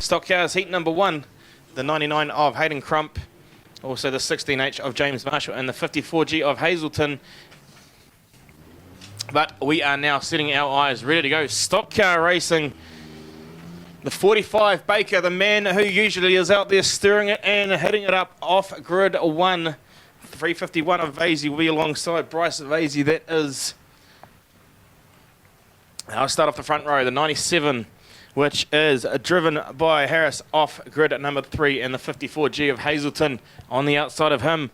Stockcars heat number 1, the 99 of Hayden Crump, also the 16H of James Marshall, and the 54G of Hazelton. But we are now setting our eyes, ready to go. Stock car racing. The 45 Baker, the man who usually is out there stirring it and hitting it up off grid 1. 351 of Vasey will be alongside Bryce Vasey. That is, I'll start off the front row, the 97, which is driven by Harris off grid at number 3, and the 54G of Hazelton on the outside of him.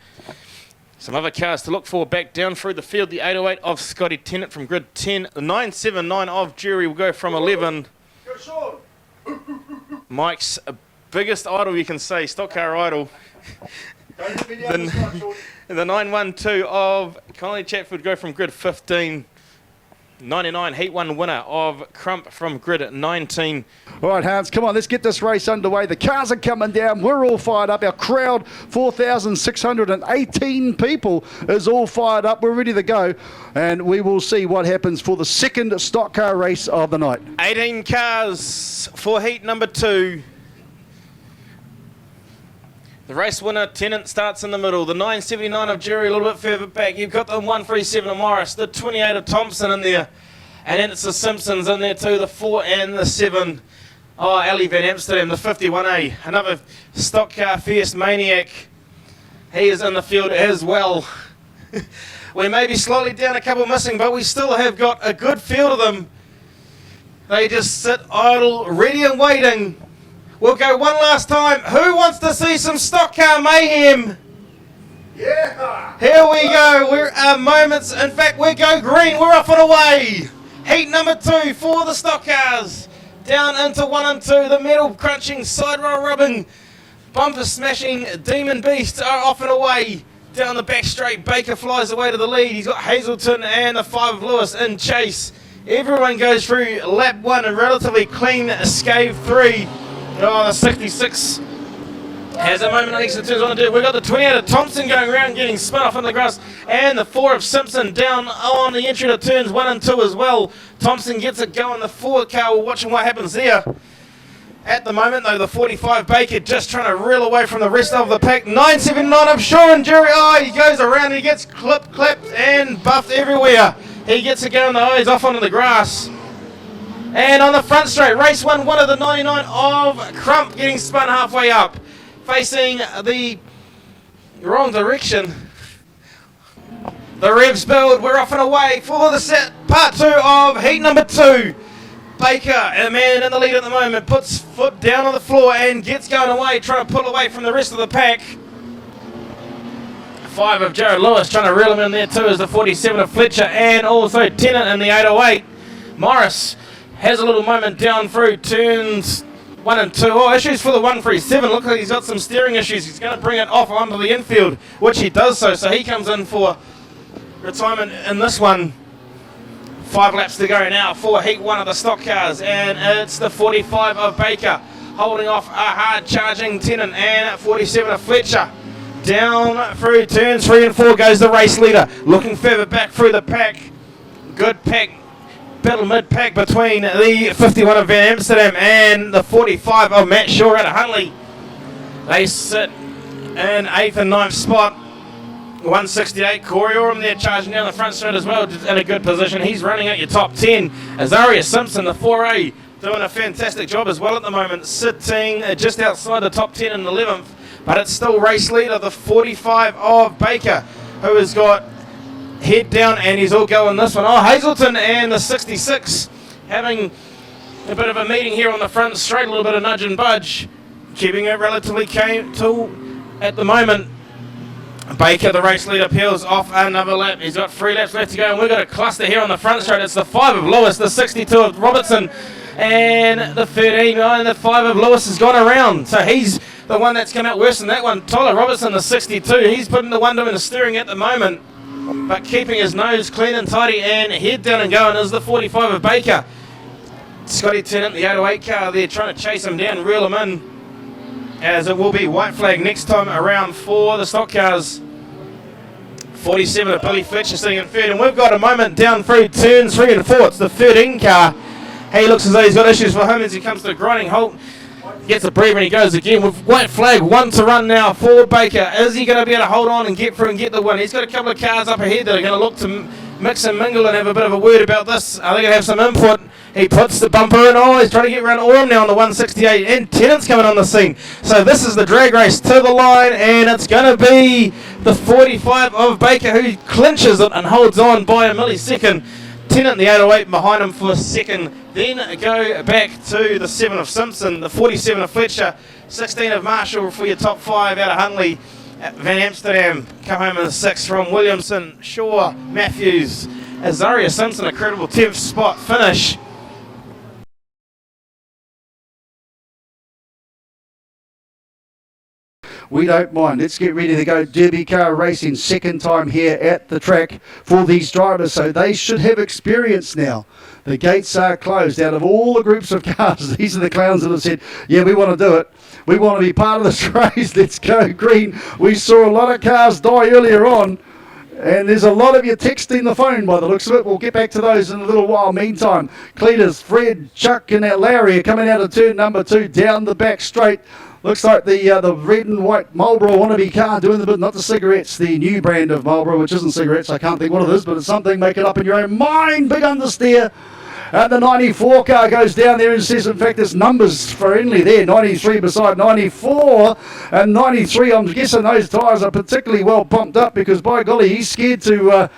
Some other cars to look for back down through the field. The 808 of Scotty Tennant from grid 10. The 979 of Jury will go from 11. Go Sean. Mike's biggest idol, you can say, stock car idol. Don't hit me down the front, Sean. The 912 of Connolly Chatford go from grid 15. 99 Heat 1 winner of Crump from grid 19. All right, Hans, come on, let's get this race underway. The cars are coming down. We're all fired up. Our crowd, 4,618 people, is all fired up. We're ready to go, and we will see what happens for the second stock car race of the night. 18 cars for heat number 2. The race winner, Tennant, starts in the middle. The 979 of Jury a little bit further back. You've got the 137 of Morris, the 28 of Thompson in there. And then it's the Simpsons in there too, the 4 and the 7. Oh, Ali Van Amsterdam, the 51A. Another stock car fierce maniac. He is in the field as well. We may be slightly down, a couple missing, but we still have got a good field of them. They just sit idle, ready and waiting. We'll go one last time. Who wants to see some stock car mayhem? Yeah! Here we go. We're moments. In fact, we go green. We're off and away. Heat number 2 for the stock cars. Down into 1 and 2. The metal crunching, side roll rubbing, bumper smashing Demon Beasts are off and away. Down the back straight, Baker flies away to the lead. He's got Hazelton and the 5 of Lewis in chase. Everyone goes through lap 1 and relatively clean scathe 3. Oh, the 66 has a moment on exit turns on to do. We've got the 28 of Thompson going around getting spun off in the grass, and the 4 of Simpson down on the entry to turns 1 and 2 as well. Thompson gets it going. The 4 car, we're watching what happens there. At the moment, though, the 45 Baker just trying to reel away from the rest of the pack. 979 of Shaw and Jury. Oh, he goes around and he gets clapped and buffed everywhere. He gets it going, though. He's off onto the grass. And on the front straight, race 1 of the 99 of Crump getting spun halfway up. Facing the wrong direction. The revs build, we're off and away for the set, part 2 of heat number 2. Baker, a man in the lead at the moment, puts foot down on the floor and gets going away, trying to pull away from the rest of the pack. 5 of Jared Lewis trying to reel him in there too, is the 47 of Fletcher, and also Tennant in the 808. Morris has a little moment down through turns 1 and 2. Oh, issues for the 137. Looks like he's got some steering issues. He's going to bring it off onto the infield, which he does so. So he comes in for retirement in this one. 5 laps to go now for heat 1 of the stock cars. And it's the 45 of Baker holding off a hard charging Tennant, and 47 of Fletcher. Down through turns 3 and 4 goes the race leader. Looking further back through the pack. Good pack. Battle mid-pack between the 51 of Van Amsterdam and the 45 of Matt Shaw out of Huntley. They sit in 8th and 9th spot. 168, Corey Oram there charging down the front straight as well, just in a good position. He's running out your top 10. Azaria Simpson, the 4A, doing a fantastic job as well at the moment, sitting just outside the top 10 in 11th. But it's still race leader, the 45 of Baker, who has got head down, and he's all going this one. Oh, Hazelton and the 66 having a bit of a meeting here on the front straight, a little bit of nudge and budge, keeping it relatively cool at the moment. Baker, the race leader, peels off another lap. He's got 3 laps left to go, and we've got a cluster here on the front straight. It's the 5 of Lewis, the 62 of Robertson, and the 13, and the 5 of Lewis has gone around. So he's the one that's come out worse than that one. Tyler Robertson, the 62, he's putting the one doing the steering at the moment, but keeping his nose clean and tidy and head down and going is the 45 of Baker. Scotty Tennant, the 808 car there, trying to chase him down, reel him in, as it will be white flag next time around for the stock cars. 47 of Billy Fletcher sitting in third, and we've got a moment down through turns 3 and 4. It's the 13 car. He looks as though he's got issues for him as he comes to a grinding halt. Gets a breather and he goes again with white flag. 1 to run now for Baker. Is he going to be able to hold on and get through and get the win? He's got a couple of cars up ahead that are going to look to mix and mingle and have a bit of a word about this. Are they going to have some input? He puts the bumper in. Oh, he's trying to get around Orem now on the 168. And Tennant's coming on the scene. So this is the drag race to the line, and it's going to be the 45 of Baker who clinches it and holds on by a millisecond. Tennant, the 808 behind him for second. Then go back to the 7 of Simpson, the 47 of Fletcher, 16 of Marshall for your top 5 out of Hunley. Van Amsterdam come home in the 6th from Williamson, Shaw, Matthews. Azaria Simpson, a credible 10th spot finish. We don't mind. Let's get ready to go derby car racing. Second time here at the track for these drivers, so they should have experience now. The gates are closed. Out of all the groups of cars, these are the clowns that have said, yeah, we want to do it. We want to be part of this race. Let's go green. We saw a lot of cars die earlier on, and there's a lot of you texting the phone by the looks of it. We'll get back to those in a little while. Meantime, Cletus, Fred, Chuck and that Larry are coming out of turn number 2 down the back straight. Looks like the red and white Marlboro wannabe car doing the bit, not the cigarettes, the new brand of Marlboro, which isn't cigarettes. I can't think what it is, but it's something. Make it up in your own mind. Big understeer. And the 94 car goes down there and says, in fact, there's numbers friendly there. 93 beside 94 and 93. I'm guessing those tyres are particularly well pumped up because, by golly, he's scared to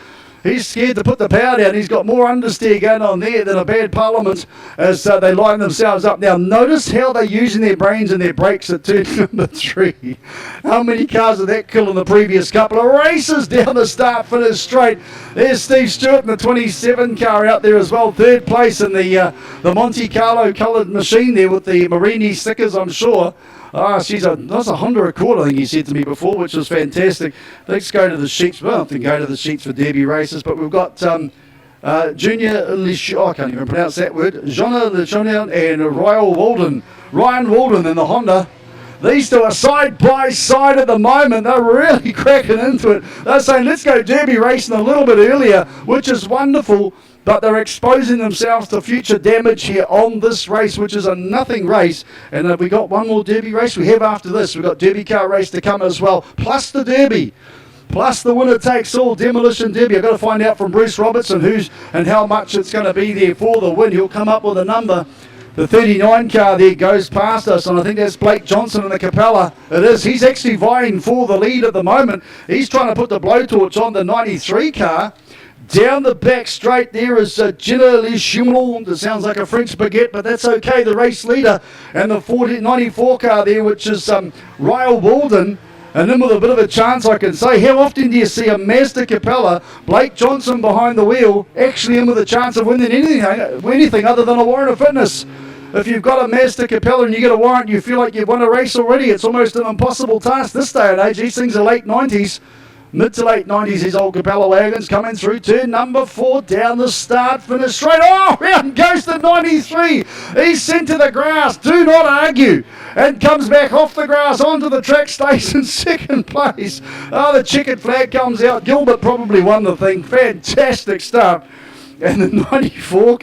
put the power down. He's got more understeer going on there than a bad parliament as they line themselves up. Now, notice how they're using their brains and their brakes at turn number 3. How many cars did that kill in the previous couple of races down the start finish straight? There's Steve Stewart in the 27 car out there as well. 3rd place in the Monte Carlo coloured machine there with the Marini stickers, I'm sure. That's a Honda Accord, I think he said to me before, which was fantastic. Let's go to the sheets. Well, I don't think go to the sheets for derby races, but we've got Junior Lichon, I can't even pronounce that word, Jona Lichon and Ryan Walden in the Honda. These two are side by side at the moment. They're really cracking into it. They're saying, let's go derby racing a little bit earlier, which is wonderful. But they're exposing themselves to future damage here on this race, which is a nothing race. And we got one more derby race we have after this. We've got derby car race to come as well, plus the derby, plus the winner takes all Demolition Derby. I've got to find out from Bruce Robertson who's and how much it's going to be there for the win. He'll come up with a number. The 39 car there goes past us, and I think that's Blake Johnson in the Capella. It is. He's actually vying for the lead at the moment. He's trying to put the blowtorch on the 93 car. Down the back straight there is Gina Lichimon. That sounds like a French baguette, but that's okay. The race leader. And the 94 car there, which is Ryle Walden. And then with a bit of a chance, I can say, how often do you see a Mazda Capella, Blake Johnson behind the wheel, actually in with a chance of winning anything other than a warrant of fitness? If you've got a Mazda Capella and you get a warrant, you feel like you've won a race already. It's almost an impossible task this day and age. These things are late 90s. Mid to late 90s, these old Capella wagons coming through turn number 4 down the start, finish straight. Oh, round goes to 93. He's sent to the grass. Do not argue. And comes back off the grass onto the track, stays in second place. Oh, the checkered flag comes out. Gilbert probably won the thing. Fantastic stuff. And the 94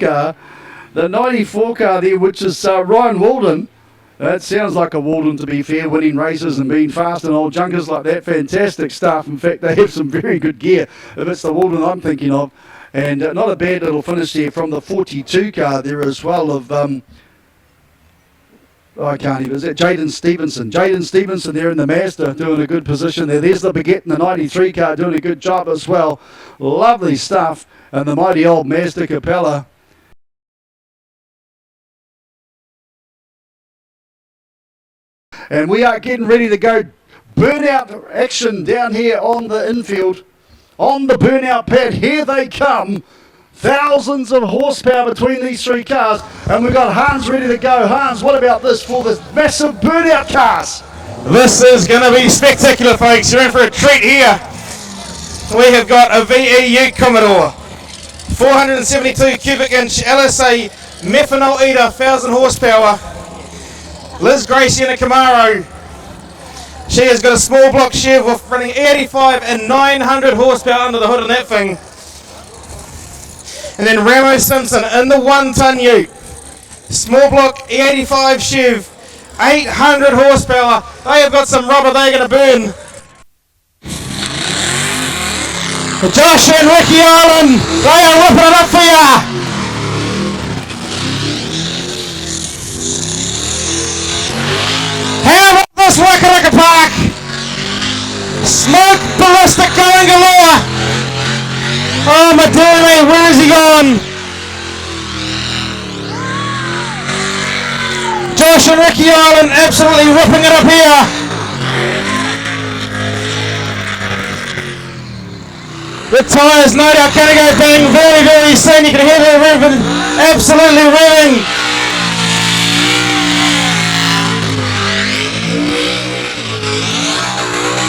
car there, which is Ryan Walden. That sounds like a Walden, to be fair, winning races and being fast and old junkers like that. Fantastic stuff. In fact, they have some very good gear, if it's the Walden I'm thinking of. And not a bad little finish there from the 42 car there as well of, I can't even, is that Jaden Stevenson? Jaden Stevenson there in the Mazda doing a good position there. There's the Baguette in the 93 car doing a good job as well. Lovely stuff. And the mighty old Mazda Capella. And we are getting ready to go burnout action down here on the infield. On the burnout pad, here they come. Thousands of horsepower between these 3 cars. And we've got Hans ready to go. Hans, what about this for the massive burnout cars? This is going to be spectacular, folks. You're in for a treat here. We have got a VEU Commodore. 472 cubic inch LSA methanol eater, 1,000 horsepower. Liz Gracie in a Camaro. She has got a small block Chev with running 85 and 900 horsepower under the hood on that thing. And then Ramo Simpson in the 1-ton ute. Small block E85 Chev, 800 horsepower. They have got some rubber they're going to burn. Josh and Ricky Allen, they are whipping it up for ya. How about this Waikaraka Park? Smoke ballistic going galore. Oh my dear me, where is he gone? Josh and Ricky Allen absolutely ripping it up here. The tyres no doubt going to go bang very, very soon. You can hear the revving, absolutely revving.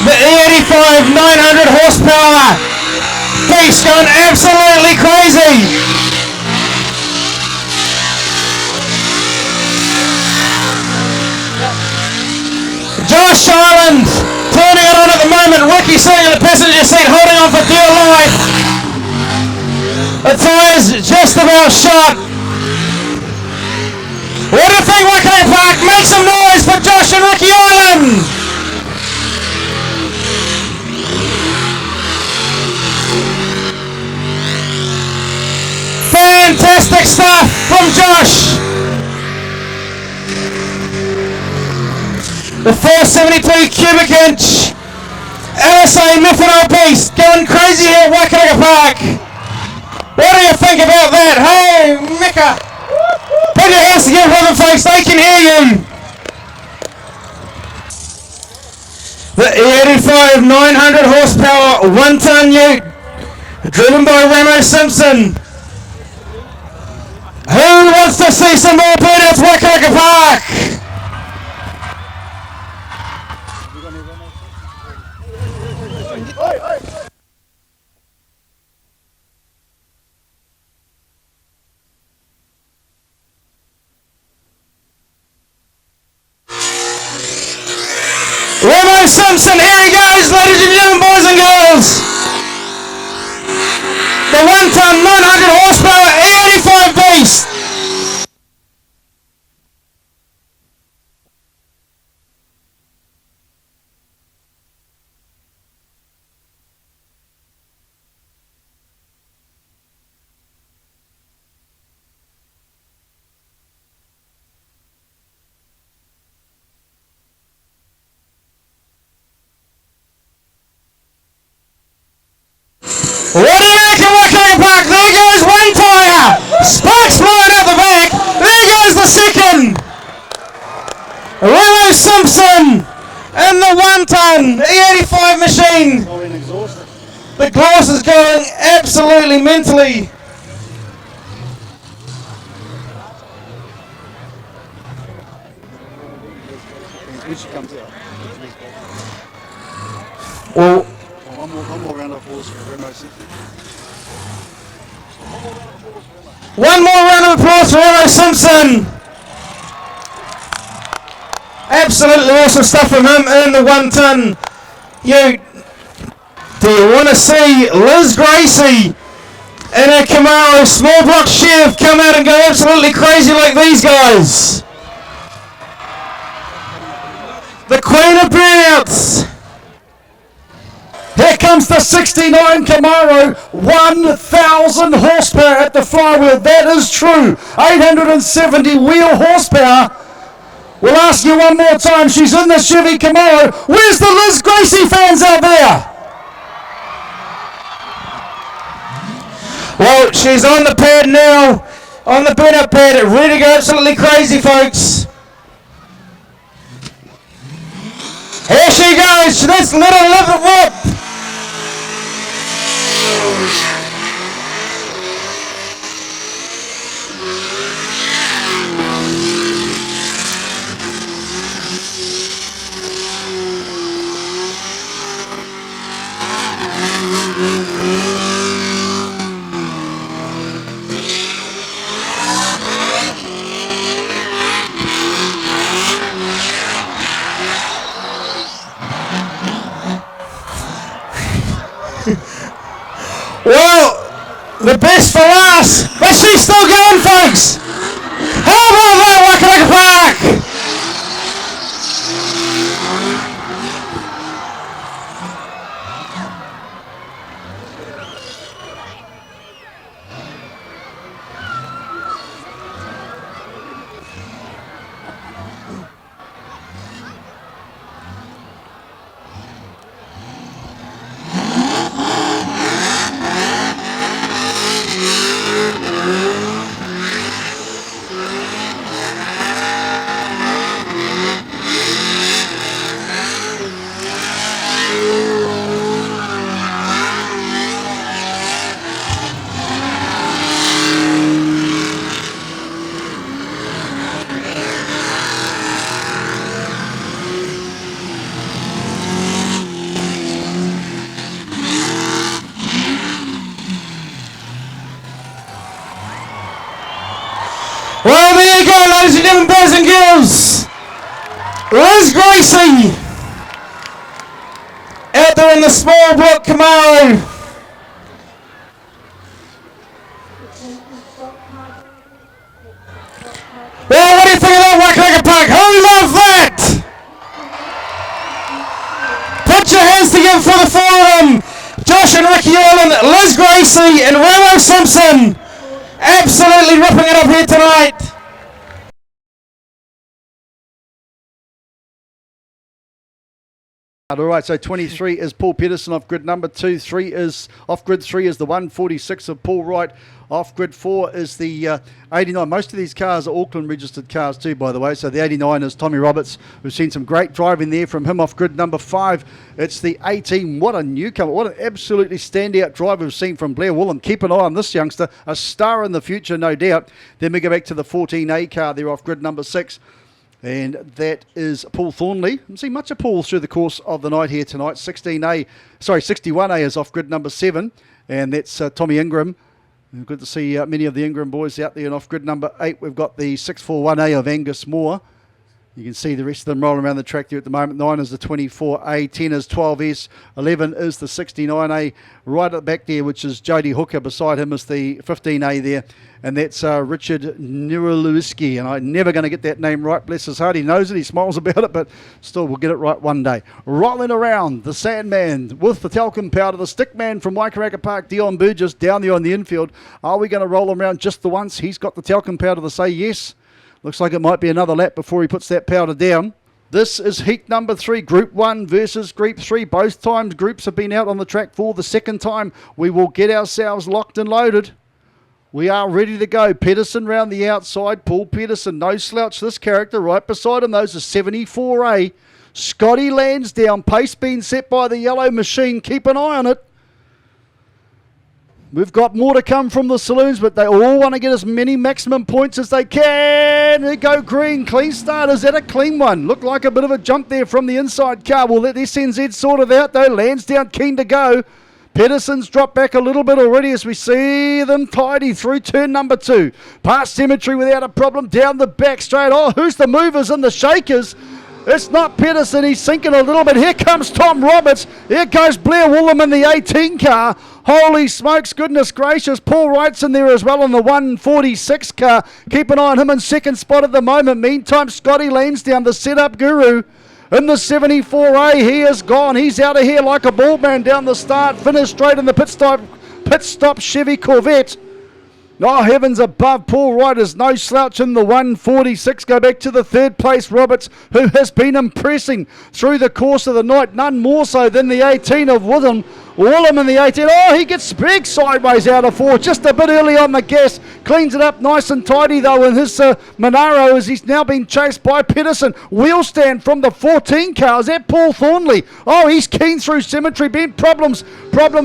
The E85 900 horsepower beast going absolutely crazy. Josh Ireland turning it on at the moment. Ricky sitting in the passenger seat holding on for dear life. The tyres just about shot. What do you think, Waikaraka Park? Make some noise for Josh and Ricky Ireland. Fantastic stuff from Josh. The 472 cubic inch LSA methanol beast going crazy here at Waikaraka Park. What do you think about that? Hey, Mika. Put your hands together for them, folks. They can hear you. The E85 900 horsepower 1-ton ute driven by Ramo Simpson. Who wants to see some more burnouts at Waikaraka Park? Ramo Simpson, here he goes, ladies and gentlemen, boys and girls. The 1-ton 900 horsepower E85 beast. What do you reckon, Waikaraka Park? There goes one tyre. Sparks flying out the back. There goes the second. Ramo Simpson and the 1-ton E85 machine. The exhaust is going absolutely mentally. Well, One more round of applause for Ramo Simpson. one more round of applause for Ramo Simpson. Absolutely awesome stuff from him in the 1-ton ute. Do you want to see Liz Gracie in a Camaro small block Chev come out and go absolutely crazy like these guys? The Queen of Burnouts. Here comes the 69 Camaro, 1,000 horsepower at the flywheel. That is true. 870 wheel horsepower. We'll ask you one more time. She's in the Chevy Camaro. Where's the Liz Gracie fans out there? Well, she's on the pad now, on the burnout pad, ready to go absolutely crazy, folks. Here she goes. Let's let her live it whip. Well, Liz Gracie out there in the small block Camaro. Well, what do you think of that Waikaraka Park? Who loves that? Put your hands together for the four of them. Josh and Ricky Orland, Liz Gracie and Ramo Simpson. Absolutely ripping it up here tonight. All right, so 23 is Paul Pedersen off grid number 2. 3 is off grid 3 is the 146 of Paul Wright. Off grid 4 is the 89. Most of these cars are Auckland registered cars too, by the way. So the 89 is Tommy Roberts. We've seen some great driving there from him off grid number 5. It's the 18. What a newcomer. What an absolutely standout driver we've seen from Blair Woolham. Keep an eye on this youngster. A star in the future, no doubt. Then we go back to the 14A car there off grid number 6. And that is Paul Thornley. I haven't seen much of Paul through the course of the night here tonight. 61A is off grid number 7. And that's Tommy Ingram. Good to see many of the Ingram boys out there. And off grid number 8, we've got the 641A of Angus Moore. You can see the rest of them rolling around the track there at the moment. 9 is the 24A, 10 is 12S, 11 is the 69A. Right at the back there, which is Jody Hooker. Beside him is the 15A there. And that's Richard Nurulewski. And I'm never going to get that name right. Bless his heart. He knows it. He smiles about it. But still, we'll get it right one day. Rolling around, the Sandman with the talcum powder. The Stickman from Waikaraka Park, Dion Burgess, down there on the infield. Are we going to roll him around just the once? He's got the talcum powder to say yes. Looks like it might be another lap before he puts that powder down. This is heat number 3, Group 1 versus Group 3. Both times groups have been out on the track for the second time. We will get ourselves locked and loaded. We are ready to go. Pedersen round the outside. Paul Pedersen, no slouch this character. Right beside him, those are 74A. Scotty Lansdowne, pace being set by the yellow machine. Keep an eye on it. We've got more to come from the Saloons, but they all want to get as many maximum points as they can. They go green. Clean start. Is that a clean one? Looked like a bit of a jump there from the inside car. We'll let SNZ sort it out, though. Lansdowne keen to go. Pedersen's dropped back a little bit already as we see them tidy through turn number 2. Past Cemetery without a problem. Down the back straight. Oh, who's the movers and the shakers? It's not Pedersen. He's sinking a little bit. Here comes Tom Roberts. Here goes Blair Woolham in the 18 car. Holy smokes, goodness gracious. Paul Wright's in there as well in the 146 car. Keep an eye on him in second spot at the moment. Meantime, Scotty Lansdowne, the setup guru, in the 74A. He is gone. He's out of here like a ball man down the start. Finished straight in the pit stop Chevy Corvette. Oh, heavens above, Paul Wright is no slouch in the 146. Go back to the third place, Roberts, who has been impressing through the course of the night. None more so than the 18 of Woolham. Woolham in the 18. Oh, he gets big sideways out of 4. Just a bit early on the gas. Cleans it up nice and tidy, though, in his Monaro as he's now been chased by Pedersen. Wheel stand from the 14 car. Is that Paul Thornley? Oh, he's keen through Cemetery. Been problems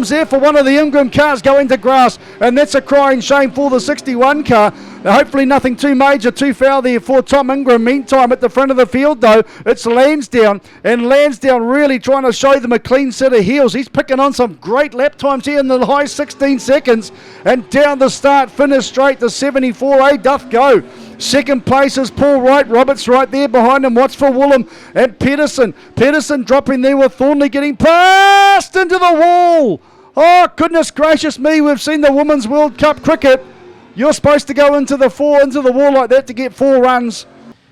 there for one of the Ingram cars going to grass. And that's a crying shame for the 61 car. Hopefully nothing too major, too foul there for Tom Ingram. Meantime, at the front of the field, though, it's Lansdowne. And Lansdowne really trying to show them a clean set of heels. He's picking on some great lap times here in the high 16 seconds. And down the start, finish straight, the 74A doth go. Second place is Paul Wright. Roberts right there behind him. Watch for Woolham and Pedersen. Pedersen dropping there with Thornley getting passed into the wall. Oh, goodness gracious me. We've seen the Women's World Cup cricket. You're supposed to go into the wall like that to get 4 runs.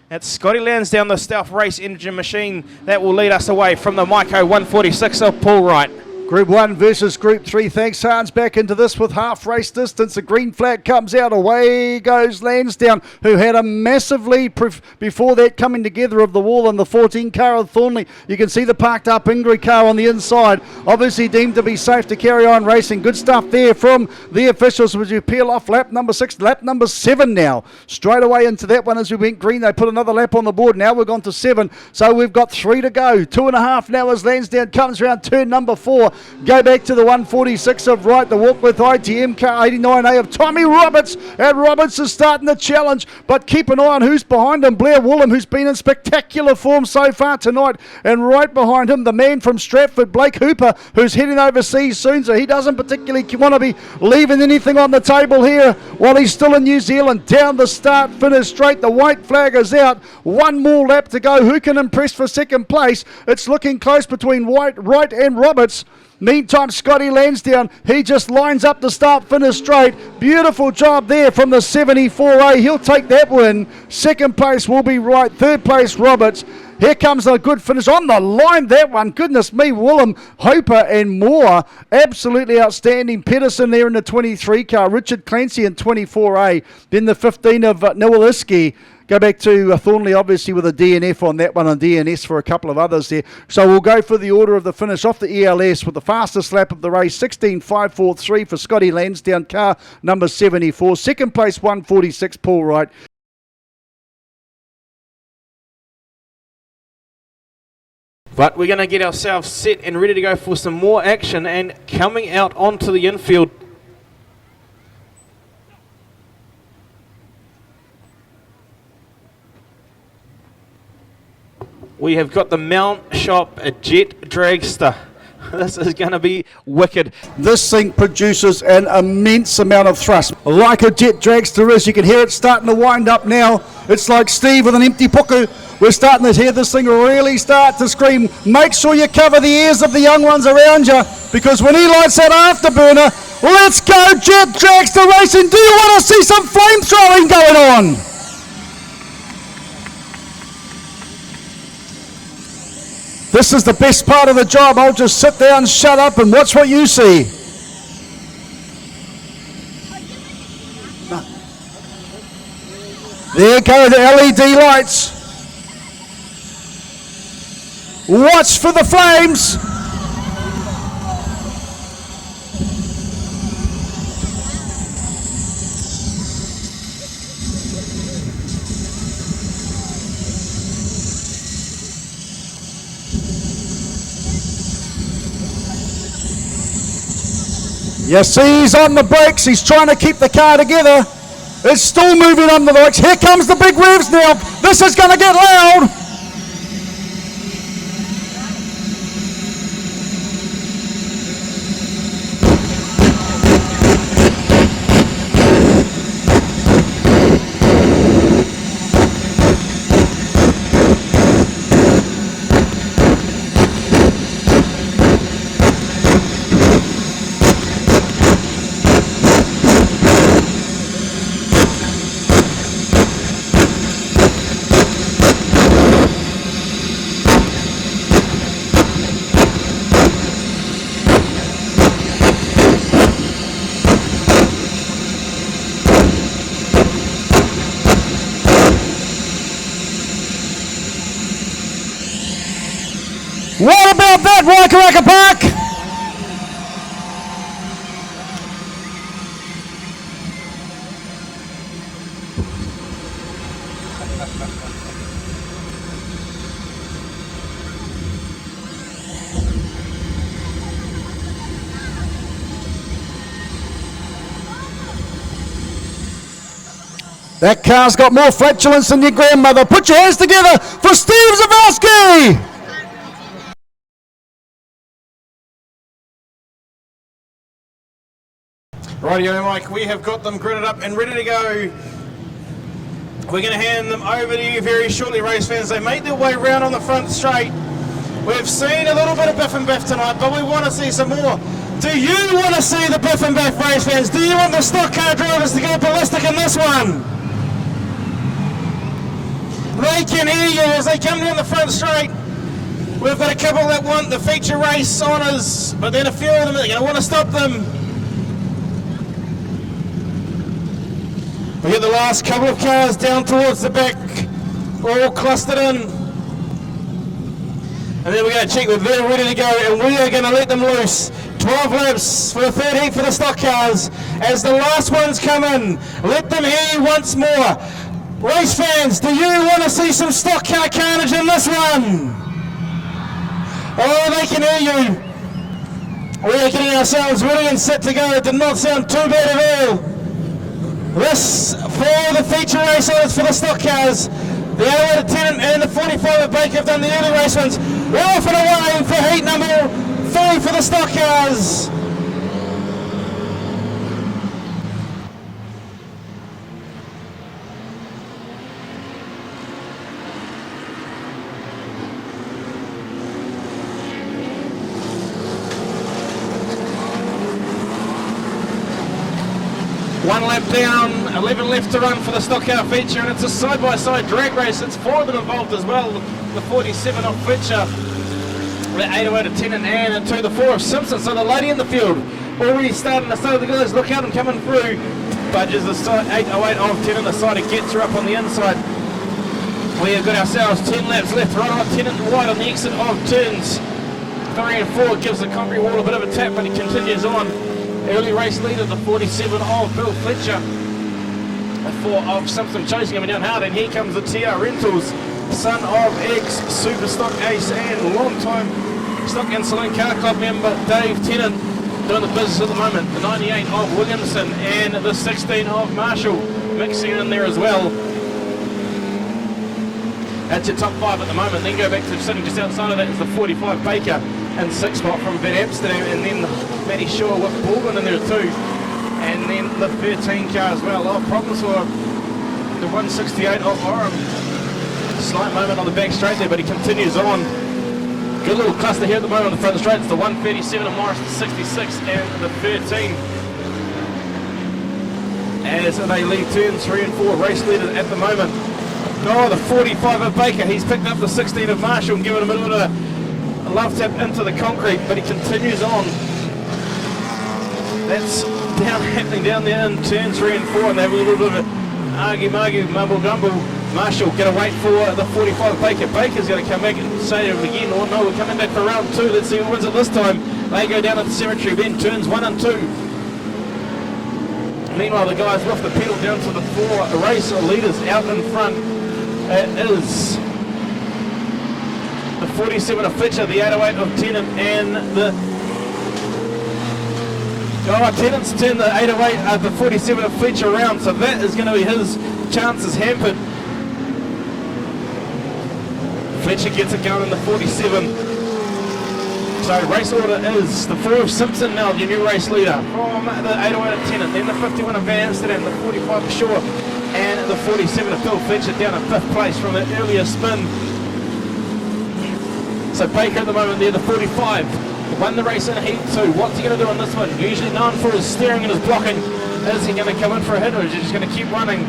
That's Scotty Lansdowne, the Stealth Race engine machine. That will lead us away from the Myco 146 of Paul Wright. Group 1 versus Group 3. Thanks, Hans. Back into this with half race distance. The green flag comes out. Away goes Lansdowne, who had a massive lead before that coming together of the wall and the 14 car of Thornley. You can see the parked up Ingrid car on the inside. Obviously deemed to be safe to carry on racing. Good stuff there from the officials. Would you peel off lap number 6, lap number 7 now. Straight away into that one as we went green. They put another lap on the board. Now we've gone to 7. So we've got 3 to go. 2.5 now as Lansdowne comes around turn number 4. Go back to the 146 of Wright, the walk with ITM car 89A of Tommy Roberts, and Roberts is starting the challenge, but keep an eye on who's behind him. Blair Woolham, who's been in spectacular form so far tonight, and right behind him the man from Stratford, Blake Hooper, who's heading overseas soon, so he doesn't particularly want to be leaving anything on the table here. while he's still in New Zealand. Down the start, finish straight. The white flag is out. One more lap to go. Who can impress for second place? It's looking close between Wright and Roberts. Meantime, Scotty Lansdowne, he just lines up the start, finish straight. Beautiful job there from the 74A. He'll take that win. Second place will be Wright. Third place, Roberts. Here comes a good finish on the line, that one. Goodness me, Willem, Hooper and Moore. Absolutely outstanding. Pedersen there in the 23 car. Richard Clancy in 24A. Then the 15 of Nowaliski. Go back to Thornley, obviously, with a DNF on that one and DNS for a couple of others there. So we'll go for the order of the finish off the ELS with the fastest lap of the race, 16.543 for Scotty Lansdowne, car number 74. Second place, 146, Paul Wright. But we're going to get ourselves set and ready to go for some more action, and coming out onto the infield, we have got the Mount Shop Jet Dragster. This is going to be wicked. This thing produces an immense amount of thrust. Like a jet dragster is, you can hear it starting to wind up now. It's like Steve with an empty puku. We're starting to hear this thing really start to scream. Make sure you cover the ears of the young ones around you, because when he lights that afterburner, let's go Jet Dragster Racing. Do you want to see some flame throwing going on? This is the best part of the job. I'll just sit down, shut up, and watch what you see. There go the LED lights. Watch for the flames. You see he's on the brakes, he's trying to keep the car together. It's still moving on the brakes. Here comes the big revs now. This is going to get loud. What about that, Waikaraka Park? That car's got more flatulence than your grandmother. Put your hands together for Steve Zawalski! Rightio, Mike, we have got them gridded up and ready to go. We're going to hand them over to you very shortly, race fans. They made their way round on the front straight. We've seen a little bit of biff and baff tonight, but we want to see some more. Do you want to see the biff and baff, race fans? Do you want the stock car drivers to go ballistic in this one? They can hear you as they come down the front straight. We've got a couple that want the feature race honours, but then a few of them are going to want to stop them. We get the last couple of cars down towards the back, all clustered in. And then we're going to check that they're ready to go, and we are going to let them loose. 12 laps for the third heat for the stock cars. As the last ones come in, let them hear you once more. Race fans, do you want to see some stock car carnage in this one? Oh, they can hear you. We are getting ourselves ready and set to go. It did not sound too bad at all. This for the feature race orders for the stock cars. The 08 Lieutenant and the 45 of Baker have done the early race ones. We're off and away for heat number 3 for the stock cars. One lap down, 11 left to run for the Stockcar feature, and it's a side-by-side drag race. It's 4 of them involved as well. The 47 of Fletcher, the 808 of Tennant, and 2 the 4 of Simpson. So the lady in the field already starting to say the guys, look out and coming through. Budges the side 808 of Tennant, the side, it gets her up on the inside. We have got ourselves 10 laps left, right on Tennant wide on the exit of turns 3 and 4, gives the concrete wall a bit of a tap, but he continues on. Early race leader, the 47 of Bill Fletcher. The 4 of Simpson chasing him down hard, and here comes the TR Rentals, son of ex-Super Stock Ace and long-time Stock and Saloon Car Club member Dave Tennant, doing the business at the moment. The 98 of Williamson and the 16 of Marshall mixing in there as well. That's your top 5 at the moment. Then go back to sitting just outside of that is the 45 Baker and 6 spot from Van Amsterdam, and then Matty Shaw with Baldwin in there too, and then the 13 car as well. Oh, problems for the 168 of Oram. Slight moment on the back straight there, but he continues on. Good little cluster here at the moment on the front straight. It's the 137 of Morris, the 66 and the 13. As they lead turns 3 and 4, race leaders at the moment. Oh, the 45 of Baker, he's picked up the 16 of Marshall and given him a little bit of a love tap into the concrete, but he continues on. That's happening down there in turns 3 and 4, and they have a little bit of argue, mumble-gumble. Marshall going to wait for the 45 Baker. Baker's going to come back and say it again. Oh no, we're coming back for round 2. Let's see who wins it this time. They go down at the cemetery, then turns 1 and 2. Meanwhile, the guys lift the pedal down to the 4 race leaders out in front. It is the 47 of Fletcher, the 808 of Tennant, and the Tennant's turned the 808 the 47 of Fletcher around, so that is going to be his chances hampered. Fletcher gets it going in the 47. So race order is the 4 of Simpson now, the new race leader, from the 808 of Tennant, then the 51 of Van Amsterdam, the 45 of Shaw, and the 47 of Bill Fletcher down in 5th place from the earlier spin. So Baker at the moment there, the 45, won the race in heat 2. What's he going to do on this one? Usually known for his steering and his blocking. Is he going to come in for a hit, or is he just going to keep running?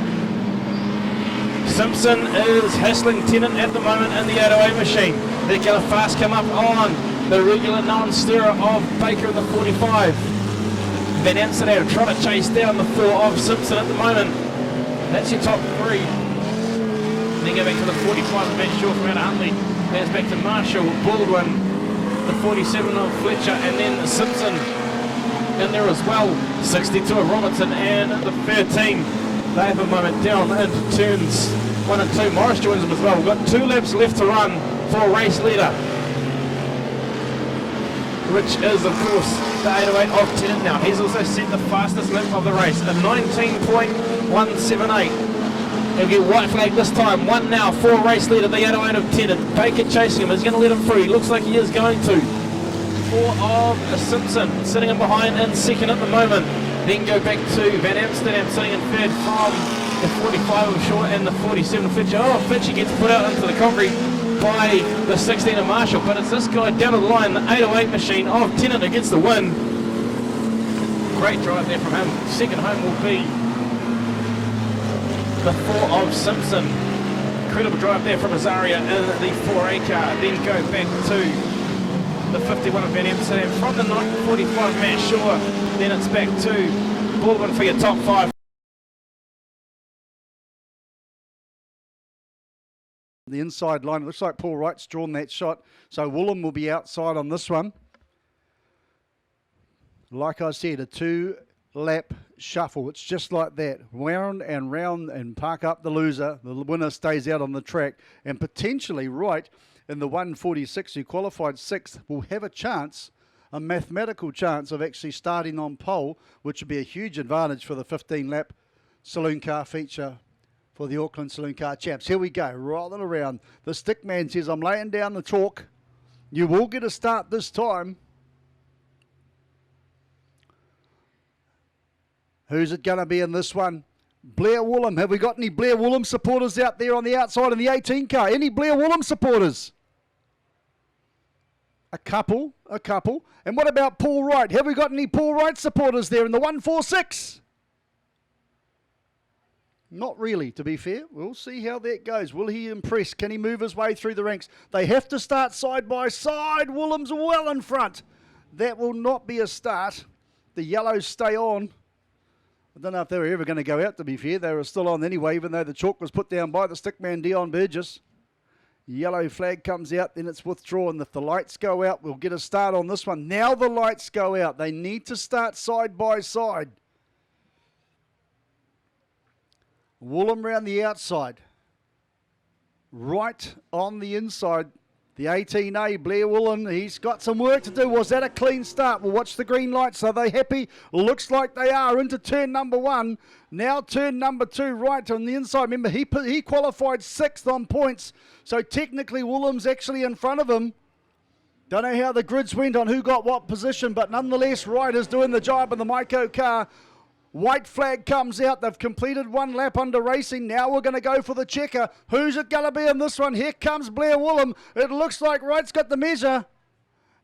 Simpson is hassling Tennant at the moment in the 808 machine. They're going to fast come up on the regular non-steerer of Baker in the 45. Van Amsterdam trying to chase down the 4 of Simpson at the moment. That's your top 3. Then go back to the 45 of Matt Shaw from out of Huntley. There's back to Marshall, Baldwin, the 47 of Fletcher, and then Simpson in there as well. 62 of Robertson and the 13. They have a moment down into turns 1 and 2. Morris joins them as well. We've got 2 laps left to run for race leader, which is of course the 808 of Tennant now. He's also set the fastest lap of the race, a 19.178. He'll get white flag this time. 1 now for race leader, the 808 of Tennant. Baker chasing him. He's going to let him through. He looks like he is going to. 4 of Simpson sitting in behind in second at the moment. Then go back to Van Amsterdam sitting in third from the 45 of Shaw and the 47 of Fletcher. Oh, Fletcher gets put out into the concrete by the 16 of Marshall, but it's this guy down the line, the 808 machine of Tennant, who gets the win. Great drive there from him. Second home will be the 4 of Simpson. Incredible drive there from Azaria in the 4A car. Then go back to the 51 of Van Amsterdam from the 945 Matt Shaw. Then it's back to Baldwin for your top 5. The inside line, it looks like Paul Wright's drawn that shot, so Woolham will be outside on this one. Like I said, a 2-lap shuffle. It's just like that, round and park up the loser. The winner stays out on the track, and potentially Wright in the 146 who qualified 6th will have a chance, a mathematical chance of actually starting on pole, which would be a huge advantage for the 15-lap saloon car feature for the Auckland Saloon Car Champs. Here we go, rolling around. The stick man says, I'm laying down the chalk. You will get a start this time. Who's it going to be in this one? Blair Woolham. Have we got any Blair Woolham supporters out there on the outside in the 18 car? Any Blair Woolham supporters? A couple. And what about Paul Wright? Have we got any Paul Wright supporters there in the 146? Not really, to be fair. We'll see how that goes. Will he impress? Can he move his way through the ranks? They have to start side by side. Woolham's well in front. That will not be a start. The yellows stay on. I don't know if they were ever going to go out, to be fair. They were still on anyway, even though the chalk was put down by the stickman, Dion Burgess. Yellow flag comes out, then it's withdrawn. If the lights go out, we'll get a start on this one. Now the lights go out. They need to start side by side. Woolham round the outside. Right on the inside. The 18A, Blair Woolham, he's got some work to do. Was that a clean start? We'll watch the green lights. Are they happy? Looks like they are. Into turn number 1. Now turn number 2, right on the inside. Remember, he qualified 6th on points. So technically, Woolham's actually in front of him. Don't know how the grids went on who got what position, but nonetheless, Wright is doing the job in the Maiko car. White flag comes out. They've completed 1 lap under racing. Now we're going to go for the checker. Who's it going to be in this one? Here comes Blair Woolham. It looks like Wright's got the measure.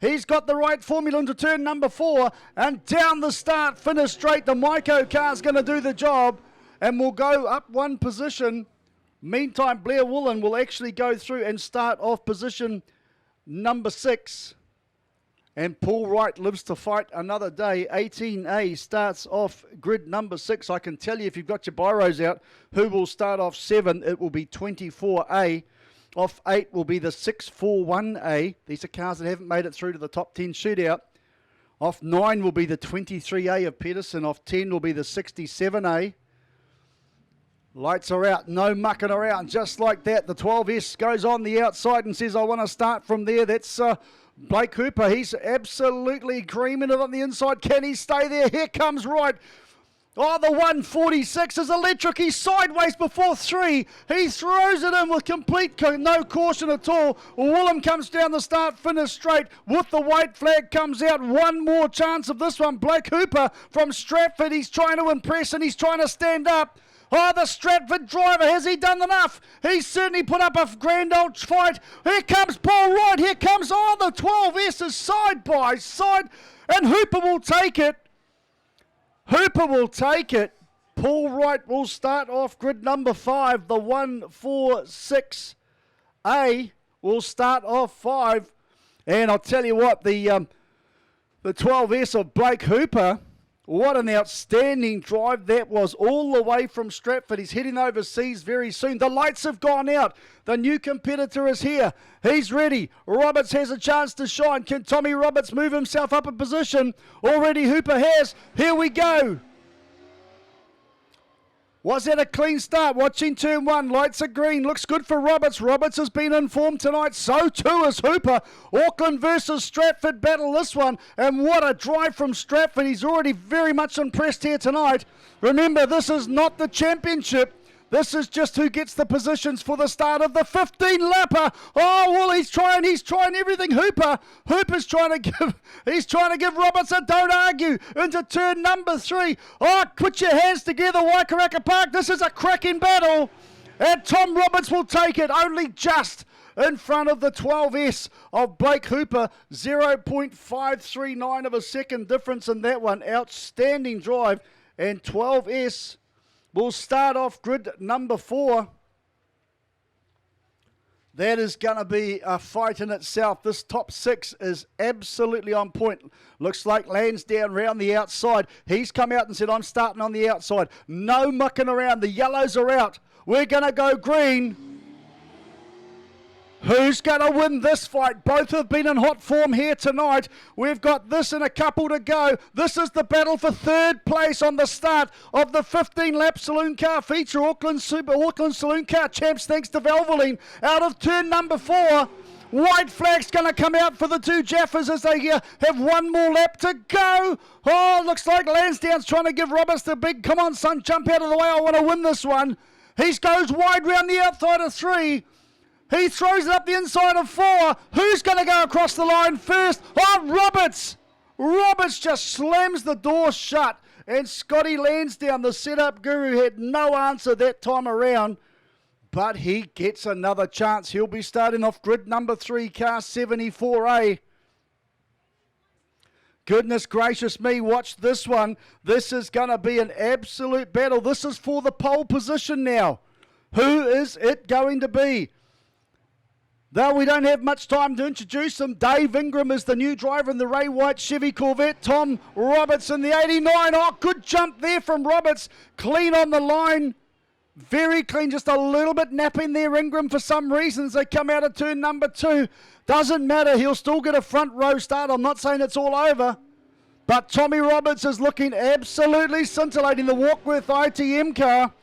He's got the right formula into turn number 4. And down the start, finish straight. The Maiko car's going to do the job. And we'll go up 1 position. Meantime, Blair Woolham will actually go through and start off position number 6. And Paul Wright lives to fight another day. 18A starts off grid number 6. I can tell you if you've got your biros out, who will start off 7. It will be 24A. Off 8 will be the 641A. These are cars that haven't made it through to the top 10 shootout. Off 9 will be the 23A of Pedersen. Off 10 will be the 67A. Lights are out, no mucking around, just like that. The 12S goes on the outside and says, I want to start from there. That's Blake Hooper. He's absolutely creaming it on the inside. Can he stay there? Here comes Wright. Oh, the 146 is electric. He's sideways before 3. He throws it in with complete no caution at all. Woolham comes down the start, finish straight with the white flag comes out. One more chance of this one. Blake Hooper from Stratford. He's trying to impress and he's trying to stand up. Oh, the Stratford driver, has he done enough? He's certainly put up a grand old fight. Here comes Paul Wright. Here comes, the 12S is side by side. And Hooper will take it. Hooper will take it. Paul Wright will start off grid number 5. The 146A will start off 5. And I'll tell you what, the 12S of Blake Hooper, what an outstanding drive that was all the way from Stratford. He's heading overseas very soon. The lights have gone out. The new competitor is here. He's ready. Roberts has a chance to shine. Can Tommy Roberts move himself up a position? Already Hooper has. Here we go. Was that a clean start? Watching turn 1. Lights are green. Looks good for Roberts. Roberts has been informed tonight. So too is Hooper. Auckland versus Stratford battle this one. And what a drive from Stratford. He's already very much impressed here tonight. Remember, this is not the championship. This is just who gets the positions for the start of the 15-lapper. Oh, well, he's trying everything. Hooper's trying to give Roberts a don't argue into turn number 3. Oh, put your hands together, Waikaraka Park. This is a cracking battle. And Tom Roberts will take it only just in front of the 12S of Blake Hooper. 0.539 of a second difference in that one. Outstanding drive. And 12S will start off grid number 4. That is going to be a fight in itself. This top 6 is absolutely on point. Looks like Lansdowne round the outside. He's come out and said, I'm starting on the outside. No mucking around. The yellows are out. We're going to go green. Who's going to win this fight? Both have been in hot form here tonight. We've got this and a couple to go. This is the battle for 3rd place on the start of the 15-lap saloon car feature. Auckland Saloon Car Champs, thanks to Valvoline. Out of turn number 4. White flag's going to come out for the 2 Jaffas as they have one more lap to go. Oh, looks like Lansdowne's trying to give Roberts the big, come on son, jump out of the way, I want to win this one. He goes wide round the outside of 3. He throws it up the inside of 4. Who's going to go across the line first? Oh, Roberts! Roberts just slams the door shut. And Scotty Lansdowne, the setup guru, had no answer that time around. But he gets another chance. He'll be starting off grid number 3, car 74A. Goodness gracious me, watch this one. This is going to be an absolute battle. This is for the pole position now. Who is it going to be? Though we don't have much time to introduce him, Dave Ingram is the new driver in the Ray White Chevy Corvette. Tom Roberts in the 89. Oh, good jump there from Roberts. Clean on the line. Very clean, just a little bit napping there, Ingram, for some reasons. They come out of turn number 2. Doesn't matter, he'll still get a front row start. I'm not saying it's all over. But Tommy Roberts is looking absolutely scintillating. The Walkworth ITM car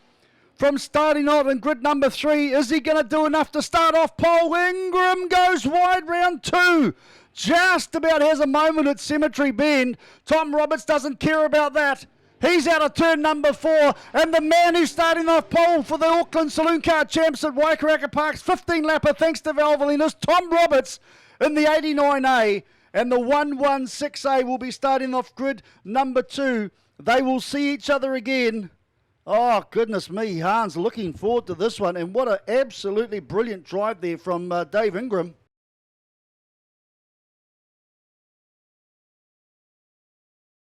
from starting out in grid number 3. Is he going to do enough to start off pole? Ingram goes wide round 2. Just about has a moment at Cemetery Bend. Tom Roberts doesn't care about that. He's out of turn number 4, and the man who's starting off pole for the Auckland Saloon Car Champs at Waikaraka Park's 15-lapper, thanks to Valvoline, is Tom Roberts in the 89A, and the 116A will be starting off grid number 2. They will see each other again. Oh, goodness me, Hans looking forward to this one, and what an absolutely brilliant drive there from Dave Ingram.